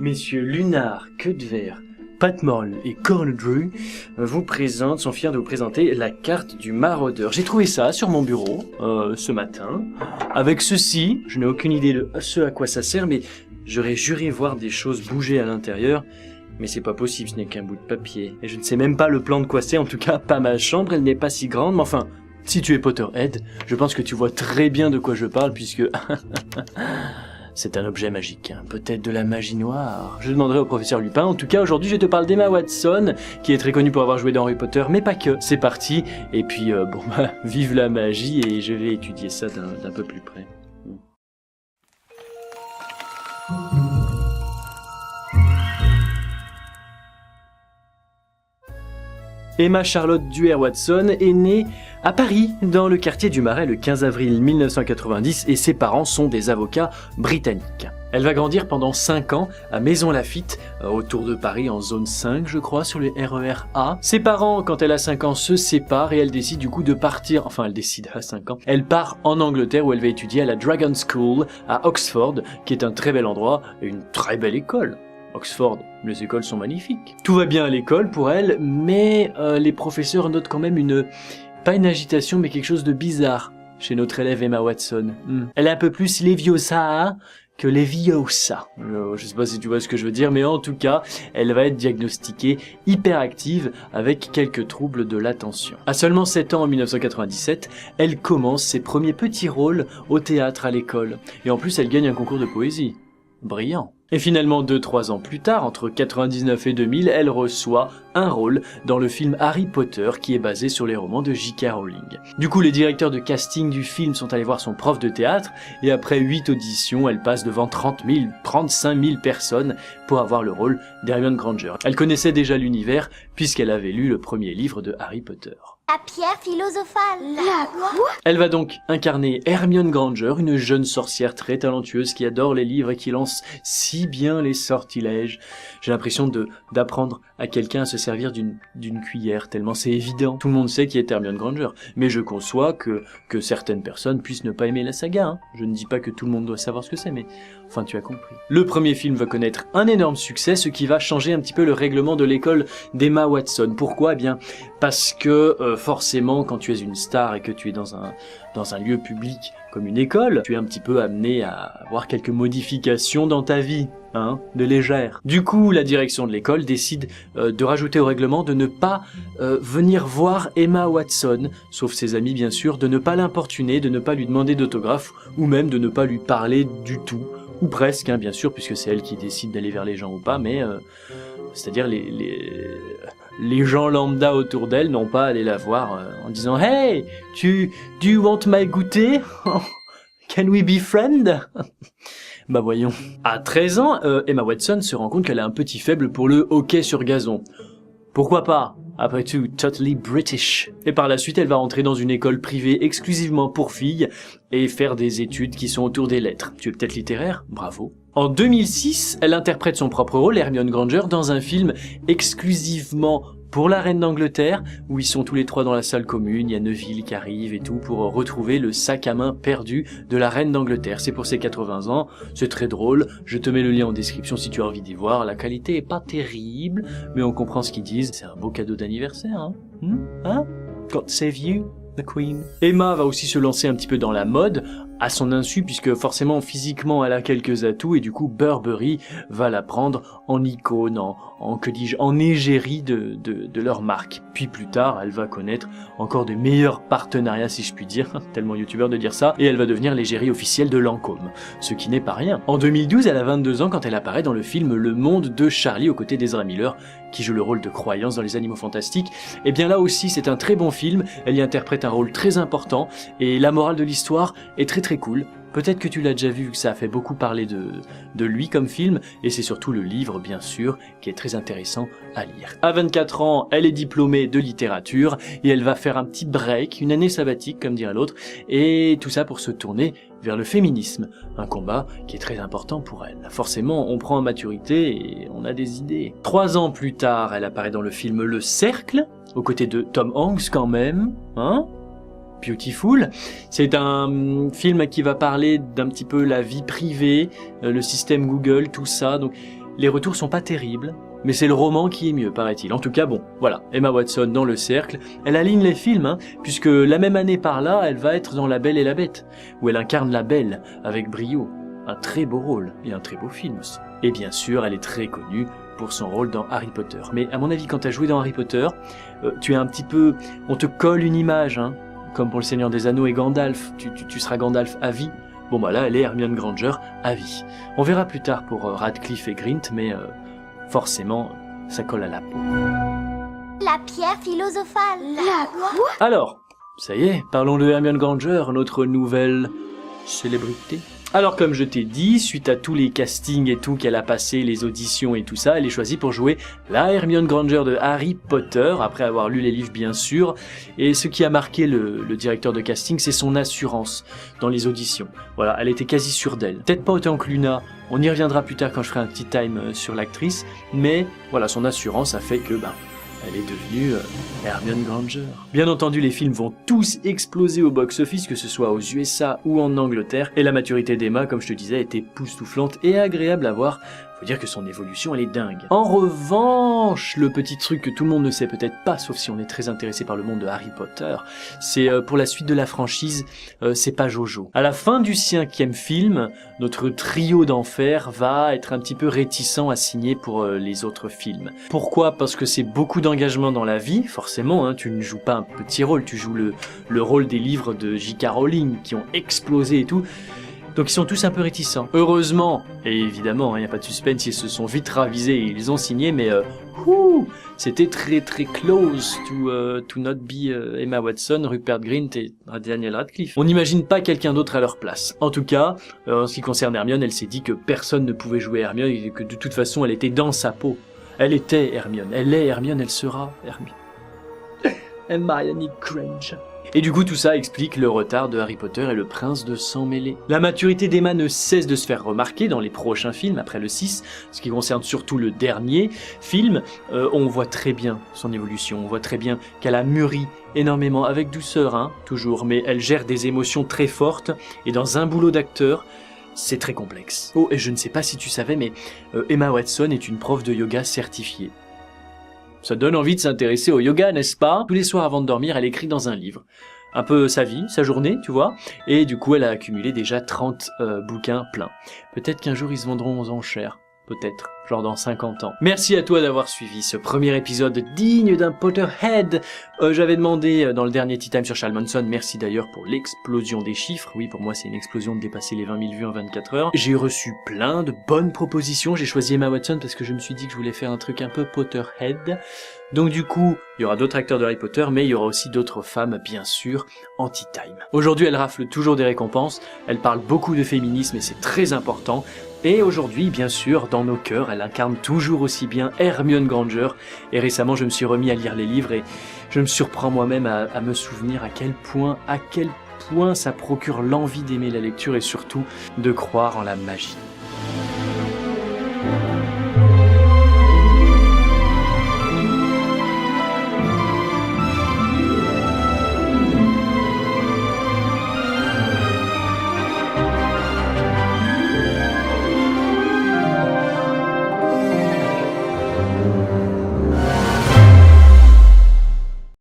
Messieurs Lunar, Queue de Verre, Pat Morle et Cornedrew sont fiers de vous présenter la carte du maraudeur. J'ai trouvé ça sur mon bureau ce matin. Avec ceci, je n'ai aucune idée de ce à quoi ça sert, mais j'aurais juré voir des choses bouger à l'intérieur. Mais c'est pas possible, ce n'est qu'un bout de papier. Et je ne sais même pas le plan de quoi c'est, en tout cas pas ma chambre, elle n'est pas si grande, mais enfin, si tu es Potterhead, je pense que tu vois très bien de quoi je parle, puisque c'est un objet magique, hein. Peut-être de la magie noire. Je demanderai au professeur Lupin. En tout cas, aujourd'hui, je te parle d'Emma Watson, qui est très connue pour avoir joué dans Harry Potter, mais pas que. C'est parti, et puis, vive la magie, et je vais étudier ça d'un peu plus près. Emma Charlotte Duer-Watson est née à Paris, dans le quartier du Marais, le 15 avril 1990, et ses parents sont des avocats britanniques. Elle va grandir pendant 5 ans à Maisons-Laffitte, autour de Paris, en zone 5, je crois, sur le RER A. Ses parents, quand elle a 5 ans, se séparent et elle décide du coup de partir, enfin elle décide à 5 ans, elle part en Angleterre où elle va étudier à la Dragon School à Oxford, qui est un très bel endroit et une très belle école. Oxford, les écoles sont magnifiques. Tout va bien à l'école pour elle, mais les professeurs notent quand même pas une agitation, mais quelque chose de bizarre chez notre élève Emma Watson. Elle est un peu plus Leviosa que Leviosa. Je sais pas si tu vois ce que je veux dire, mais en tout cas, elle va être diagnostiquée hyperactive avec quelques troubles de l'attention. À seulement 7 ans, en 1997, elle commence ses premiers petits rôles au théâtre à l'école. Et en plus, elle gagne un concours de poésie. Brillant. Et finalement, 2-3 ans plus tard, entre 99 et 2000, elle reçoit un rôle dans le film Harry Potter qui est basé sur les romans de J.K. Rowling. Du coup, les directeurs de casting du film sont allés voir son prof de théâtre et après 8 auditions, elle passe devant 35 000 personnes pour avoir le rôle d'Hermione Granger. Elle connaissait déjà l'univers puisqu'elle avait lu le premier livre de Harry Potter. La pierre philosophale. La quoi? Elle va donc incarner Hermione Granger, une jeune sorcière très talentueuse qui adore les livres et qui lance si bien les sortilèges. J'ai l'impression d'apprendre à quelqu'un à se servir d'une cuillère, tellement c'est évident. Tout le monde sait qui est Hermione Granger, mais je conçois que certaines personnes puissent ne pas aimer la saga. Hein. Je ne dis pas que tout le monde doit savoir ce que c'est, mais enfin tu as compris. Le premier film va connaître un énorme succès, ce qui va changer un petit peu le règlement de l'école d'Emma Watson. Pourquoi ? Eh bien, parce que forcément, quand tu es une star et que tu es dans un lieu public comme une école, tu es un petit peu amené à avoir quelques modifications dans ta vie, hein, de légère. Du coup, la direction de l'école décide de rajouter au règlement de ne pas venir voir Emma Watson, sauf ses amis bien sûr, de ne pas l'importuner, de ne pas lui demander d'autographe, ou même de ne pas lui parler du tout, ou presque, hein, bien sûr, puisque c'est elle qui décide d'aller vers les gens ou pas, mais c'est-à-dire les gens lambda autour d'elle n'ont pas à aller la voir en disant « Hey, do you want my goûter? Can we be friends ?» Bah voyons. À 13 ans, Emma Watson se rend compte qu'elle a un petit faible pour le hockey sur gazon. Pourquoi pas ? Après tout, totally British. Et par la suite, elle va entrer dans une école privée exclusivement pour filles et faire des études qui sont autour des lettres. Tu es peut-être littéraire ? Bravo. En 2006, elle interprète son propre rôle, Hermione Granger, dans un film exclusivement pour la reine d'Angleterre, où ils sont tous les trois dans la salle commune, il y a Neville qui arrive et tout, pour retrouver le sac à main perdu de la reine d'Angleterre. C'est pour ses 80 ans, c'est très drôle, je te mets le lien en description si tu as envie d'y voir, la qualité est pas terrible, mais on comprend ce qu'ils disent, c'est un beau cadeau d'anniversaire, hein? God save you, the Queen. Emma va aussi se lancer un petit peu dans la mode, à son insu, puisque forcément physiquement elle a quelques atouts, et du coup Burberry va la prendre en icône, en égérie de leur marque. Puis plus tard, elle va connaître encore de meilleurs partenariats, si je puis dire, tellement youtubeur de dire ça, et elle va devenir l'égérie officielle de Lancôme, ce qui n'est pas rien. En 2012, elle a 22 ans quand elle apparaît dans le film Le Monde de Charlie, aux côtés d'Ezra Miller, qui joue le rôle de Croyance dans Les Animaux Fantastiques. Et bien là aussi, c'est un très bon film, elle y interprète un rôle très important, et la morale de l'histoire est très très cool. Peut-être que tu l'as déjà vu que ça a fait beaucoup parler de lui comme film, et c'est surtout le livre, bien sûr, qui est très intéressant à lire. À 24 ans, elle est diplômée de littérature, et elle va faire un petit break, une année sabbatique, comme dirait l'autre, et tout ça pour se tourner vers le féminisme, un combat qui est très important pour elle. Forcément, on prend en maturité et on a des idées. 3 ans plus tard, elle apparaît dans le film Le Cercle, aux côtés de Tom Hanks quand même, hein ? Beautiful. C'est un film qui va parler d'un petit peu la vie privée, le système Google, tout ça. Donc les retours sont pas terribles, mais c'est le roman qui est mieux, paraît-il. En tout cas, bon, voilà, Emma Watson dans Le Cercle, elle aligne les films, hein, puisque la même année par là, elle va être dans La Belle et la Bête, où elle incarne la Belle, avec brio. Un très beau rôle, et un très beau film aussi. Et bien sûr, elle est très connue pour son rôle dans Harry Potter. Mais à mon avis, quand tu as joué dans Harry Potter, tu es un petit peu... On te colle une image, hein, comme pour Le Seigneur des Anneaux et Gandalf, tu seras Gandalf à vie. Bon bah là, elle est Hermione Granger à vie. On verra plus tard pour Radcliffe et Grint, mais forcément, ça colle à la peau. La pierre philosophale. La quoi? Alors, ça y est, parlons de Hermione Granger, notre nouvelle célébrité. Alors comme je t'ai dit, suite à tous les castings et tout qu'elle a passé, les auditions et tout ça, elle est choisie pour jouer la Hermione Granger de Harry Potter, après avoir lu les livres bien sûr. Et ce qui a marqué le directeur de casting, c'est son assurance dans les auditions. Voilà, elle était quasi sûre d'elle. Peut-être pas autant que Luna, on y reviendra plus tard quand je ferai un petit time sur l'actrice, mais voilà, son assurance a fait que elle est devenue Hermione Granger. Bien entendu, les films vont tous exploser au box-office, que ce soit aux USA ou en Angleterre, et la maturité d'Emma, comme je te disais, était époustouflante et agréable à voir. Faut dire que son évolution, elle est dingue. En revanche, le petit truc que tout le monde ne sait peut-être pas, sauf si on est très intéressé par le monde de Harry Potter, c'est pour la suite de la franchise, c'est pas Jojo. À la fin du 5e film, notre trio d'enfer va être un petit peu réticent à signer pour les autres films. Pourquoi? Parce que c'est beaucoup d'engagement dans la vie, forcément, hein, tu ne joues pas un petit rôle, tu joues le rôle des livres de J.K. Rowling qui ont explosé et tout. Donc ils sont tous un peu réticents. Heureusement, et évidemment, il n'y a pas de suspense, ils se sont vite ravisés et ils ont signé, mais c'était très très close to not be Emma Watson, Rupert Grint et Daniel Radcliffe. On n'imagine pas quelqu'un d'autre à leur place. En tout cas, en ce qui concerne Hermione, elle s'est dit que personne ne pouvait jouer Hermione et que de toute façon, elle était dans sa peau. Elle était Hermione, elle est Hermione, elle sera Hermione. Hermione Granger. Et du coup, tout ça explique le retard de Harry Potter et le prince de sang mêlé. La maturité d'Emma ne cesse de se faire remarquer dans les prochains films, après le 6, ce qui concerne surtout le dernier film. On voit très bien son évolution, on voit très bien qu'elle a mûri énormément, avec douceur, hein, toujours, mais elle gère des émotions très fortes, et dans un boulot d'acteur, c'est très complexe. Oh, et je ne sais pas si tu savais, mais Emma Watson est une prof de yoga certifiée. Ça donne envie de s'intéresser au yoga, n'est-ce pas? Tous les soirs avant de dormir, elle écrit dans un livre. Un peu sa vie, sa journée, tu vois. Et du coup, elle a accumulé déjà 30 bouquins pleins. Peut-être qu'un jour, ils se vendront aux enchères. Peut-être, genre dans 50 ans. Merci à toi d'avoir suivi ce premier épisode digne d'un Potterhead. J'avais demandé dans le dernier Tea Time sur Charles Manson, merci d'ailleurs pour l'explosion des chiffres. Oui, pour moi, c'est une explosion de dépasser les 20 000 vues en 24 heures. J'ai reçu plein de bonnes propositions. J'ai choisi Emma Watson parce que je me suis dit que je voulais faire un truc un peu Potterhead. Donc du coup, il y aura d'autres acteurs de Harry Potter, mais il y aura aussi d'autres femmes, bien sûr, en Tea Time. Aujourd'hui, elle rafle toujours des récompenses. Elle parle beaucoup de féminisme et c'est très important. Et aujourd'hui, bien sûr, dans nos cœurs, elle incarne toujours aussi bien Hermione Granger. Et récemment, je me suis remis à lire les livres et je me surprends moi-même à me souvenir à quel point ça procure l'envie d'aimer la lecture et surtout de croire en la magie.